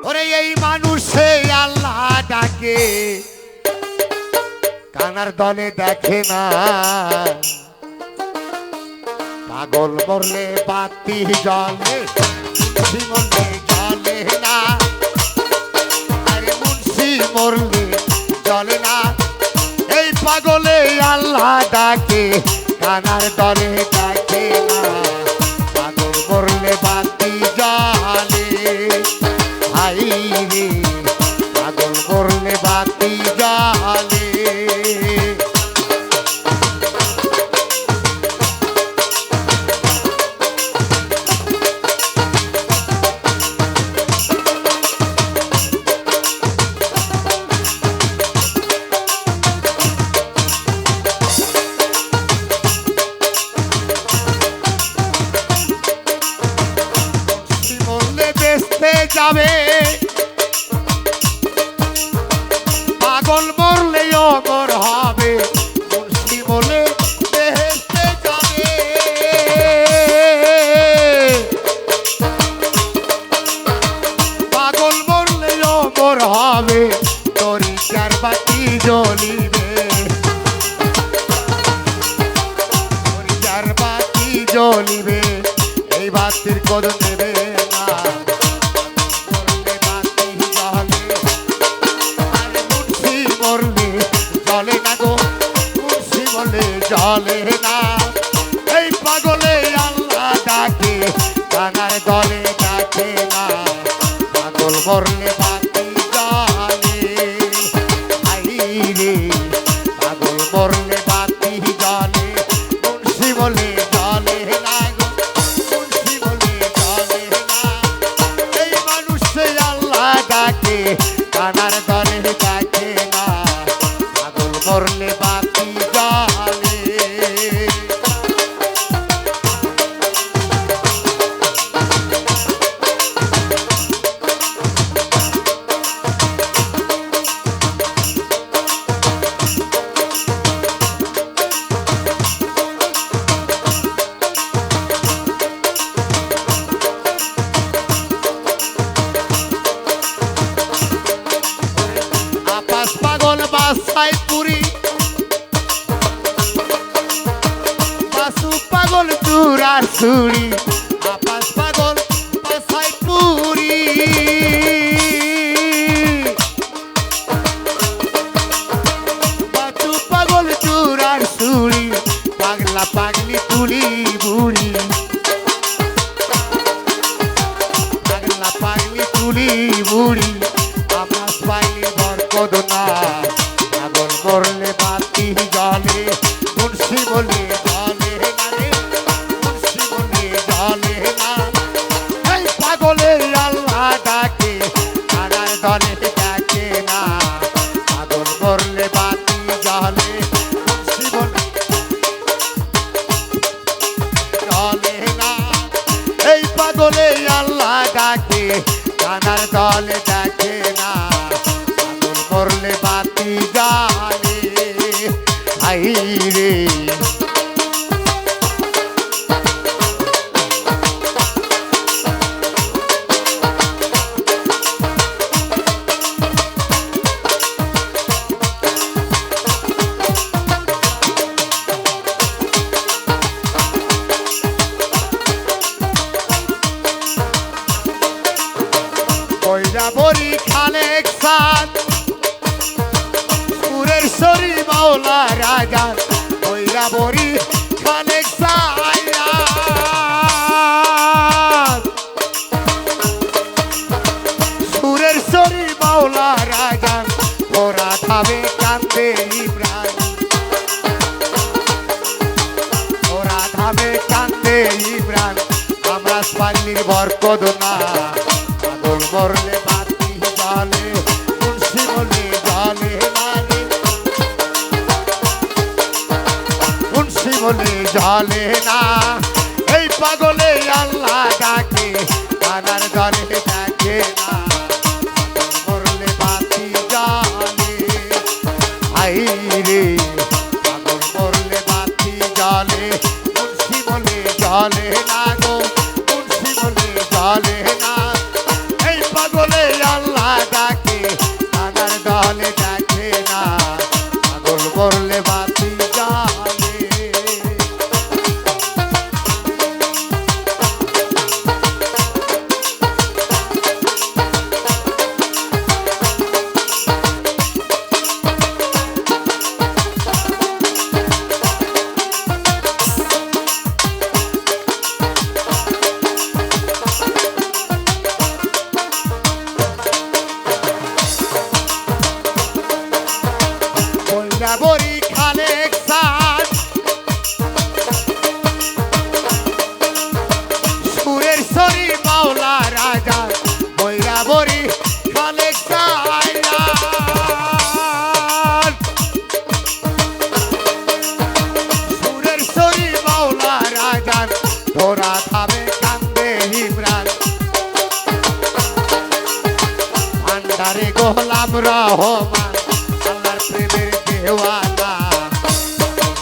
ওরে এই মানুষে আল্লাহ ডাকে কানার দলে দেখে না পাগল মরলে বাতি জ্বলে মুন্সি মরলে জ্বলে না আরে মুন্সি মরলে জ্বলে না এই পাগলে আল্লাহ ডাকে কানার দলে দেখে না পাগল মরলে বাতি জ্বলে হাই রে পাগল মরলে বাতি জ্বলে যাবে পাগল মরলে অমর হবে মুন্সি বলে বেহেশতে যাবে পাগল মরলে অমর হবে তরিকার বাতি জ্বলিবে তরিকার বাতি জ্বলিবে এই বাতির কদর নেবে না জ্বলে না এই পাগলে আল্লাহ ডাকে কানার দলে ডাকে না পাগল মরলে বাতি জ্বলে আই রে পাগল মরলে বাতি জ্বলে মুন্সি বলে জ্বলে না মুন্সি বলে জ্বলে না এই মানুষে আল্লাহ ডাকে কানার দলে ডাকে না পাগল মরলে বাতি জ্বলে আপাস পাগল বাসাই পুরি বাসু পাগল চূড়ার ছুরি আপাস পাগল বাসাই পুরি বাসু পাগল চূড়ার ছুরি পাগলা পাগলি তুলি বুড়ি পাগলা পাগলি তুলি বুড়ি আপাস পাইলি বরকত না পাগল মরলে বাতি জ্বলে মুন্সি বলে জ্বলে না রে মুন্সি বলে জ্বলে না এই পাগলে আল্লাহ ডাকে কানার দলে ডাকে না পাগল মরলে বাতি জ্বলে মুন্সি বলে জ্বলে না এই পাগলে আল্লাহ ডাকে কানার দলে ডাকে না পাগল মরলে বাতি জ্বলে আই রে কইরা বরি খানেক সাত সুরের শরী মাওলা রাজা কইরা বরি খানেক সাত সুরের শরী মাওলা রাজা ওরা খাবে কান্দে ইব্রাহিম ওরা খাবে কান্দে ইব্রাহিম আমরা পাল্লির বরকত না পাগল মরলে বাতি জ্বলে মুন্সি বলে জ্বলে না রে মুন্সি বলে জ্বলে না এই পাগলে আল্লাহ ডাকে কানার দলে ডাকে না পাগল মরলে বাতি জ্বলে আই রে পাগল মরলে বাতি জ্বলে মুন্সি বলে জ্বলে না গো মুন্সি বলে জ্বলে না এই পাগলে তারে গোলাম রহমান আল্লাহর প্রেমের দেওয়ানা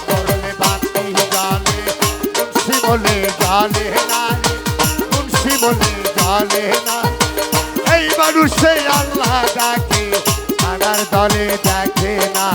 করলে বাতি জালে মুন্সি বলে জালে না মুন্সি বলে জালে না এই মানুষে আল্লাহ ডাকে আনার দলে দেখে না